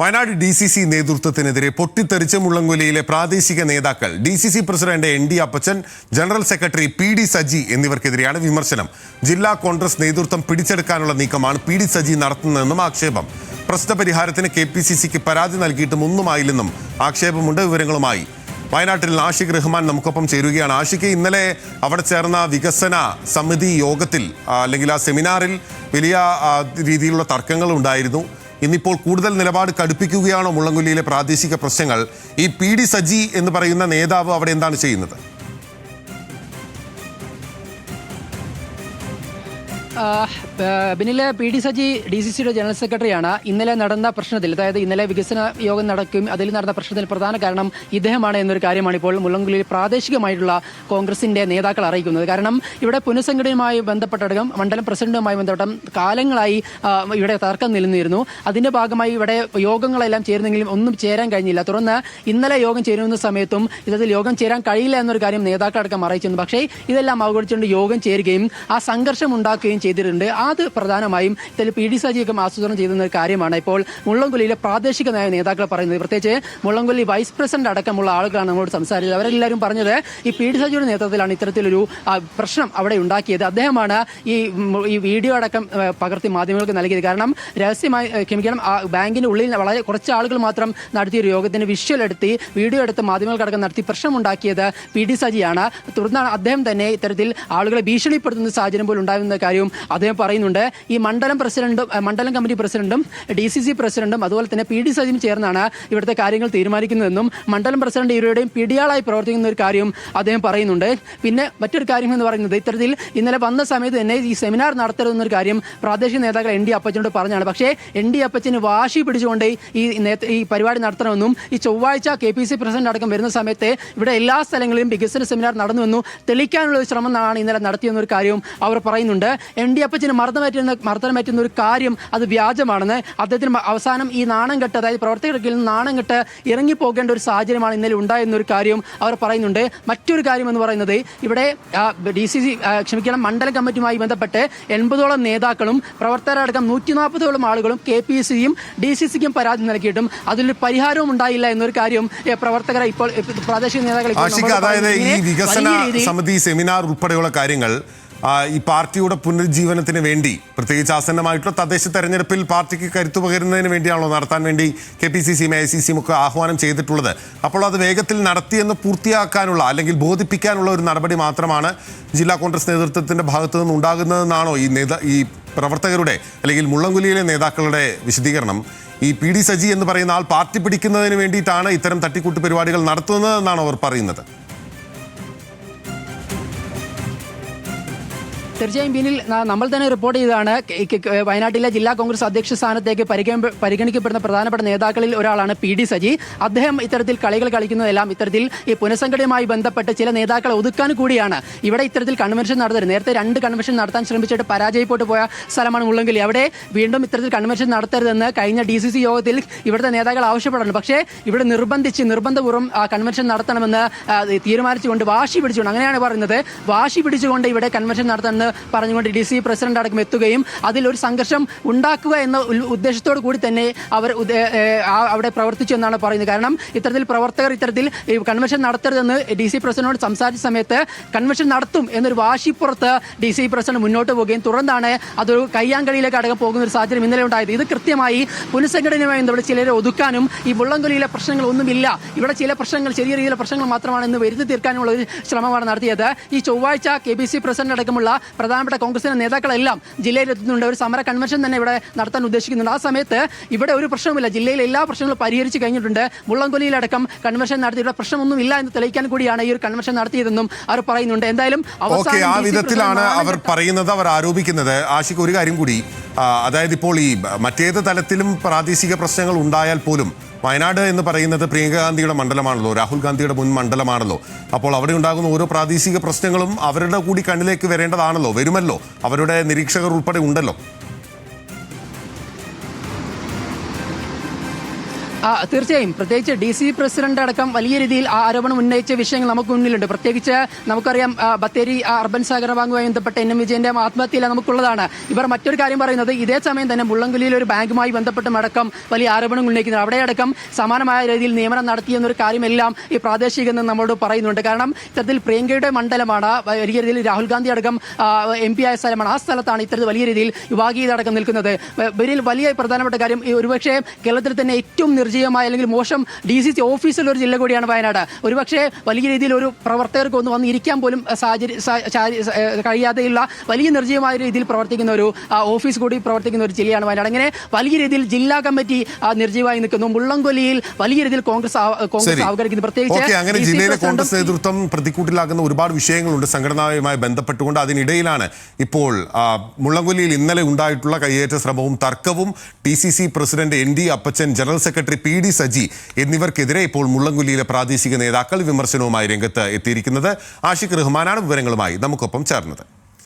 Wayanad DCC നേതൃത്വത്തിനെതിരെ പൊട്ടിത്തെറിച്ച മുള്ളംകൊല്ലിയിലെ പ്രാദേശിക നേതാക്കൾ DCC president ND അപ്പച്ചൻ, general secretary PD Saji എന്നിവർക്കെതിരെയാണ് വിമർശനം. ജില്ലാ കോൺഗ്രസ് നേതൃത്വം പിടിച്ചെടുക്കാനുള്ള നീക്കമാണ് PD സജി നടത്തുന്നതെന്നും ആക്ഷേപം. പ്രശ്നപരിഹാരത്തിന് KPCCക്ക് പരാതി നൽകിയിട്ടും ഒന്നുമായില്ലെന്നും ആക്ഷേപമുണ്ട്. വിവരങ്ങളുമായി വയനാട്ടിൽ ആഷിഖ് റഹ്മാൻ നമുക്കൊപ്പം ചേരുകയാണ്. ആഷിഖ്, ഇന്നലെ അവിടെ ചേർന്ന വികസന സമിതി യോഗത്തിൽ അല്ലെങ്കിൽ ആ സെമിനാറിൽ വലിയ രീതിയിലുള്ള തർക്കങ്ങൾ ഉണ്ടായിരുന്നു. ഇന്നിപ്പോൾ കൂടുതൽ നിലപാട് കടുപ്പിക്കുകയാണോ മുള്ളംകൊല്ലിയിലെ പ്രാദേശിക പ്രശ്നങ്ങൾ? ഈ PD സജി എന്ന് പറയുന്ന നേതാവ് അവിടെ എന്താണ് ചെയ്യുന്നത്? ബിനിലെ PD സജി DCCയുടെ ജനറൽ സെക്രട്ടറിയാണ്. ഇന്നലെ നടന്ന പ്രശ്നത്തിൽ, അതായത് ഇന്നലെ വികസന യോഗം നടക്കും, അതിൽ നടന്ന പ്രശ്നത്തിൽ പ്രധാന കാരണം ഇദ്ദേഹമാണ് എന്നൊരു കാര്യമാണ് ഇപ്പോൾ മുള്ളംകൊല്ലിയിൽ പ്രാദേശികമായിട്ടുള്ള കോൺഗ്രസിന്റെ നേതാക്കൾ അറിയിക്കുന്നത്. കാരണം ഇവിടെ പുനഃസംഘടനയുമായി ബന്ധപ്പെട്ടടക്കം മണ്ഡലം പ്രസിഡന്റുമായി ബന്ധപ്പെട്ട കാലങ്ങളായി ഇവിടെ തർക്കം നിലനിന്നിരുന്നു. അതിന്റെ ഭാഗമായി ഇവിടെ യോഗങ്ങളെല്ലാം ചേരുന്നെങ്കിലും ഒന്നും ചേരാൻ കഴിഞ്ഞില്ല. തുടർന്ന് ഇന്നലെ യോഗം ചേരുന്ന സമയത്തും ഇതിൽ യോഗം ചേരാൻ കഴിയില്ല എന്നൊരു കാര്യം നേതാക്കളടക്കം അറിയിച്ചിരുന്നു. പക്ഷേ ഇതെല്ലാം അവഗണിച്ചുകൊണ്ട് യോഗം ചേരുകയും ആ സംഘർഷം ഉണ്ടാക്കുകയും ചെയ്തിട്ടുണ്ട്. അത് പ്രധാനമായും ഇതിൽ PD സജിയൊക്കെ ആസൂത്രണം ചെയ്യുന്ന ഒരു കാര്യമാണ് ഇപ്പോൾ മുള്ളംകൊല്ലിയിലെ പ്രാദേശിക നേതാക്കൾ പറയുന്നത്. പ്രത്യേകിച്ച് മുള്ളംകൊല്ലി വൈസ് പ്രസിഡന്റ് അടക്കമുള്ള ആളുകളാണ് നമ്മളോട് സംസാരിച്ചത്. അവരെല്ലാവരും പറഞ്ഞത് ഈ PD സജിയുടെ നേതൃത്വത്തിലാണ് ഇത്തരത്തിലൊരു പ്രശ്നം അവിടെ ഉണ്ടാക്കിയത്. അദ്ദേഹമാണ് ഈ വീഡിയോ അടക്കം പകർത്തി മാധ്യമങ്ങൾക്ക് നൽകിയത്. കാരണം രഹസ്യമായി ക്ഷമിക്കണം, ബാങ്കിന്റെ ഉള്ളിൽ വളരെ കുറച്ച് ആളുകൾ മാത്രം നടത്തിയൊരു യോഗത്തിന് വിഷ്വൽ എടുത്ത് വീഡിയോ എടുത്ത് മാധ്യമങ്ങൾക്കടക്കം നടത്തി പ്രശ്നമുണ്ടാക്കിയത് PD സജിയാണ്. തുടർന്നാണ് അദ്ദേഹം തന്നെ ഇത്തരത്തിൽ ആളുകളെ ഭീഷണിപ്പെടുത്തുന്ന സാഹചര്യം പോലും ഉണ്ടാകുന്ന കാര്യവും അദ്ദേഹം പറയുന്നുണ്ട്. ഈ മണ്ഡലം കമ്മിറ്റി പ്രസിഡന്റും DCC പ്രസിഡന്റും അതുപോലെ തന്നെ PD സജിയും ചേർന്നാണ് ഇവിടുത്തെ കാര്യങ്ങൾ തീരുമാനിക്കുന്നതെന്നും മണ്ഡലം പ്രസിഡന്റ് ഇവരുടെയും പിടിയാളായി പ്രവർത്തിക്കുന്ന ഒരു കാര്യവും അദ്ദേഹം പറയുന്നുണ്ട്. പിന്നെ മറ്റൊരു കാര്യം എന്ന് പറയുന്നത്, ഇത്തരത്തിൽ ഇന്നലെ വന്ന സമയത്ത് തന്നെ ഈ സെമിനാർ നടത്തരുതെന്നൊരു കാര്യം പ്രാദേശിക നേതാക്കൾ ND അപ്പച്ചനോട് പറഞ്ഞാണ്. പക്ഷേ ND അപ്പച്ചന് വാശി പിടിച്ചുകൊണ്ട് ഈ പരിപാടി നടത്തണമെന്നും ഈ ചൊവ്വാഴ്ച KPC പ്രസിഡന്റ് അടക്കം വരുന്ന സമയത്ത് ഇവിടെ എല്ലാ സ്ഥലങ്ങളിലും വികസന സെമിനാർ നടന്നുവെന്നും തെളിയിക്കാനുള്ള ഒരു ശ്രമമാണ് ഇന്നലെ നടത്തിയെന്നൊരു കാര്യവും അവർ പറയുന്നുണ്ട്. ND അപ്പച്ചന് മർദ്ദനം പറ്റുന്ന ഒരു കാര്യം അത് വ്യാജമാണെന്ന് അദ്ദേഹത്തിന് അവസാനം ഈ നാണം കെട്ട്, അതായത് പ്രവർത്തകർക്ക് നാണം കെട്ട് ഇറങ്ങിപ്പോകേണ്ട ഒരു സാഹചര്യമാണ് ഇന്നലെ ഉണ്ടായെന്നൊരു കാര്യവും അവർ പറയുന്നുണ്ട്. മറ്റൊരു കാര്യം എന്ന് പറയുന്നത്, ഇവിടെ മണ്ഡലം കമ്മിറ്റിയുമായി ബന്ധപ്പെട്ട് 80ഓളം നേതാക്കളും പ്രവർത്തകരടക്കം 140ഓളം ആളുകളും KPCയും DCCക്കും പരാതി നൽകിയിട്ടും അതിലൊരു പരിഹാരവും ഉണ്ടായില്ല എന്നൊരു കാര്യം പ്രവർത്തകരെ ഇപ്പോൾ പ്രാദേശിക നേതാക്കൾ, അതായത് ഈ വികസന സമിതി സെമിനാർ ഉൾപ്പെടെയുള്ള കാര്യങ്ങൾ ഈ പാർട്ടിയുടെ പുനരുജ്ജീവനത്തിന് വേണ്ടി, പ്രത്യേകിച്ച് ആസന്നമായിട്ടുള്ള തദ്ദേശ തെരഞ്ഞെടുപ്പിൽ പാർട്ടിക്ക് കരുത്തു പകരുന്നതിന് വേണ്ടിയാണല്ലോ നടത്താൻ വേണ്ടി KPCCയും AICCയും ഒക്കെ ആഹ്വാനം ചെയ്തിട്ടുള്ളത്. അപ്പോൾ അത് വേഗത്തിൽ നടത്തിയെന്ന് പൂർത്തിയാക്കാനുള്ള അല്ലെങ്കിൽ ബോധിപ്പിക്കാനുള്ള ഒരു നടപടി മാത്രമാണ് ജില്ലാ കോൺഗ്രസ് നേതൃത്വത്തിന്റെ ഭാഗത്തു നിന്ന് ഉണ്ടാകുന്നതെന്നാണോ ഈ പ്രവർത്തകരുടെ അല്ലെങ്കിൽ മുള്ളംകൊല്ലിയിലെ നേതാക്കളുടെ വിശദീകരണം? ഈ PD സജി എന്ന് പറയുന്ന ആൾ പാർട്ടി പിടിക്കുന്നതിന് വേണ്ടിയിട്ടാണ് ഇത്തരം തട്ടിക്കൂട്ട് പരിപാടികൾ നടത്തുന്നതെന്നാണ് അവർ പറയുന്നത്. തീർച്ചയായും ബിനിൽ, നമ്മൾ തന്നെ റിപ്പോർട്ട് ചെയ്തതാണ്. വയനാട്ടിലെ ജില്ലാ കോൺഗ്രസ് അധ്യക്ഷ സ്ഥാനത്തേക്ക് പരിഗണിക്കപ്പെടുന്ന പ്രധാനപ്പെട്ട നേതാക്കളിൽ ഒരാളാണ് PD സജി. അദ്ദേഹം ഇത്തരത്തിൽ കളികൾ കളിക്കുന്നതെല്ലാം ഇത്തരത്തിൽ ഈ പുനഃസംഘടനയുമായി ബന്ധപ്പെട്ട് ചില നേതാക്കളെ ഒതുക്കാൻ കൂടിയാണ്. ഇവിടെ ഇത്തരത്തിൽ കൺവെൻഷൻ നടത്തരുത്, നേരത്തെ 2 കൺവെൻഷൻ നടത്താൻ ശ്രമിച്ചിട്ട് പരാജയപ്പെട്ടു പോയ സ്ഥലമാണ് മുള്ളംകൊല്ലി. അവിടെ വീണ്ടും ഇത്തരത്തിൽ കൺവെൻഷൻ നടത്തരുതെന്ന് കഴിഞ്ഞ DCC യോഗത്തിൽ ഇവിടുത്തെ നേതാക്കൾ ആവശ്യപ്പെടുന്നു. പക്ഷേ ഇവിടെ നിർബന്ധപൂർവ്വം കൺവെൻഷൻ നടത്തണമെന്ന് തീരുമാനിച്ചുകൊണ്ട് വാശി പിടിച്ചുകൊണ്ട്, അങ്ങനെയാണ് പറയുന്നത്, വാശി പിടിച്ചുകൊണ്ട് ഇവിടെ കൺവെൻഷൻ നടത്തണമെന്ന് പറഞ്ഞുകൊണ്ട് DC പ്രസിഡന്റ് അടക്കം എത്തുകയും അതിലൊരു സംഘർഷം ഉണ്ടാക്കുക എന്ന ഉദ്ദേശത്തോടു കൂടി തന്നെ അവർ അവിടെ പ്രവർത്തിച്ചു എന്നാണ് പറയുന്നത്. കാരണം ഇത്തരത്തിൽ പ്രവർത്തകർ ഇത്തരത്തിൽ കൺവെൻഷൻ നടത്തരുതെന്ന് DC പ്രസിഡന്റിനോട് സംസാരിച്ച സമയത്ത് കൺവെൻഷൻ നടത്തും എന്നൊരു വാശിപ്പുറത്ത് DC പ്രസിഡന്റ് മുന്നോട്ട് പോവുകയും തുടർന്നാണ് അതൊരു കയ്യാങ്കളിയിലേക്ക് അടക്കം പോകുന്ന ഒരു സാഹചര്യം ഇന്നലെ ഉണ്ടായത്. ഇത് കൃത്യമായി പുനഃസംഘടനയുമായി ബന്ധപ്പെട്ട് ചിലരെ ഒതുക്കാനും ഈ മുള്ളംകൊല്ലിയിലെ പ്രശ്നങ്ങളൊന്നുമില്ല, ഇവിടെ ചില പ്രശ്നങ്ങൾ, ചെറിയ രീതിയിലുള്ള പ്രശ്നങ്ങൾ മാത്രമാണ് എന്ന് വരുത്തി തീർക്കാനുള്ള ഒരു ശ്രമമാണ് നടത്തിയത്. ഈ ചൊവ്വാഴ്ച KPC പ്രസിഡന്റ് അടക്കമുള്ള പ്രധാനപ്പെട്ട കോൺഗ്രസിന്റെ നേതാക്കളെല്ലാം ജില്ലയിലെത്തുന്നുണ്ട്. ഒരു സമര കൺവെൻഷൻ തന്നെ ഇവിടെ നടത്താൻ ഉദ്ദേശിക്കുന്നുണ്ട്. ആ സമയത്ത് ഇവിടെ ഒരു പ്രശ്നവുമില്ല, ജില്ലയിലെ എല്ലാ പ്രശ്നങ്ങളും പരിഹരിച്ചു കഴിഞ്ഞിട്ടുണ്ട്. മുള്ളംകൊല്ലിയിലടക്കം കൺവെൻഷൻ നടത്തി ഇവിടെ പ്രശ്നമൊന്നുമില്ല എന്ന് തെളിയിക്കാൻ കൂടിയാണ് ഈ ഒരു കൺവെൻഷൻ നടത്തിയതെന്നും അവർ പറയുന്നുണ്ട്. എന്തായാലും ആ വിധത്തിലാണ് അവർ പറയുന്നത്, അവർ ആരോപിക്കുന്നത്. ആഷിഖ്, ഒരു കാര്യം കൂടി, അതായത് ഇപ്പോൾ ഈ മറ്റേത് തലത്തിലും പ്രാദേശിക പ്രശ്നങ്ങൾ ഉണ്ടായാൽ പോലും വയനാട് എന്ന് പറയുന്നത് പ്രിയങ്ക ഗാന്ധിയുടെ മണ്ഡലമാണല്ലോ, രാഹുൽ ഗാന്ധിയുടെ മുൻ മണ്ഡലമാണല്ലോ. അപ്പോൾ അവിടെ ഉണ്ടാകുന്ന ഓരോ പ്രാദേശിക പ്രശ്നങ്ങളും അവരുടെ കൂടി കണ്ണിലേക്ക് വരേണ്ടതാണല്ലോ, വരുമല്ലോ, അവരുടെ നിരീക്ഷകർ ഉൾപ്പെടെ ഉണ്ടല്ലോ. തീർച്ചയായും പ്രത്യേകിച്ച് DC പ്രസിഡന്റ് അടക്കം വലിയ രീതിയിൽ ആരോപണം ഉന്നയിച്ച വിഷയങ്ങൾ നമുക്ക് മുന്നിലുണ്ട്. പ്രത്യേകിച്ച് നമുക്കറിയാം ബത്തേരി അർബൻ സഹകരണ ബാങ്കുമായി ബന്ധപ്പെട്ട NM വിജയന്റെ ആത്മഹത്യയില നമുക്കുള്ളതാണ്. ഇവർ മറ്റൊരു കാര്യം പറയുന്നത് ഇതേ സമയം തന്നെ മുള്ളൻകൊല്ലിയിൽ ഒരു ബാങ്കുമായി ബന്ധപ്പെട്ടും അടക്കം വലിയ ആരോപണം ഉന്നയിക്കുന്നത് അവിടെ അടക്കം സമാനമായ രീതിയിൽ നിയമനം നടത്തിയെന്നൊരു കാര്യമെല്ലാം ഈ പ്രാദേശികെന്ന് നമ്മളോട് പറയുന്നുണ്ട്. കാരണം ഇത്തരത്തിൽ പ്രിയങ്കയുടെ മണ്ഡലമാണ്, വലിയ രീതിയിൽ രാഹുൽ ഗാന്ധി അടക്കം MP ആയ സ്ഥലമാണ്. ആ സ്ഥലത്താണ് ഇത്തരത്തിൽ വലിയ രീതിയിൽ വിഭാഗീയത അടക്കം നിൽക്കുന്നത്. വലിയ പ്രധാനപ്പെട്ട കാര്യം ഒരുപക്ഷെ കേരളത്തിൽ തന്നെ ഏറ്റവും നിർജ്ജീവമായ അല്ലെങ്കിൽ മോശം DCC ഓഫീസുള്ള ഒരു ജില്ല കൂടിയാണ് വയനാട്. ഒരുപക്ഷെ വലിയ രീതിയിൽ ഒരു പ്രവർത്തകർക്ക് ഒന്ന് വന്ന് ഇരിക്കാൻ പോലും കഴിയാതെയുള്ള വലിയ നിർജ്ജീവമായ രീതിയിൽ പ്രവർത്തിക്കുന്ന ഒരു ഓഫീസ് കൂടി പ്രവർത്തിക്കുന്ന ഒരു ജില്ലയാണ് വയനാട്. അങ്ങനെ വലിയ രീതിയിൽ ജില്ലാ കമ്മിറ്റി നിർജ്ജീവമായി നിൽക്കുന്നു. മുള്ളൻകൊല്ലിയിൽ വലിയ രീതിയിൽ കോൺഗ്രസ് അവഗണിക്കുന്നു. പ്രത്യേകിച്ച് അങ്ങനെ ജില്ലയിലെ കോൺഗ്രസ് നേതൃത്വം പ്രതിക്കൂട്ടിലാകുന്ന ഒരുപാട് വിഷയങ്ങളുണ്ട് സംഘടനയുമായി ബന്ധപ്പെട്ടുകൊണ്ട്. അതിനിടയിലാണ് ഇപ്പോൾ മുള്ളൻകൊല്ലിയിൽ ഇന്നലെ ഉണ്ടായിട്ടുള്ള കയ്യേറ്റ ശ്രമവും തർക്കവും DCC പ്രസിഡന്റ് ND അപ്പച്ചൻ, ജനറൽ സെക്രട്ടറി PD സജി എന്നിവർക്കെതിരെ ഇപ്പോൾ മുള്ളൻകൊല്ലിയിലെ പ്രാദേശിക നേതാക്കൾ വിമർശനവുമായി രംഗത്ത് എത്തിയിരിക്കുന്നത്. ആഷിഖ് റഹ്മാനാണ് വിവരങ്ങളുമായി നമുക്കൊപ്പം ചേർന്നത്.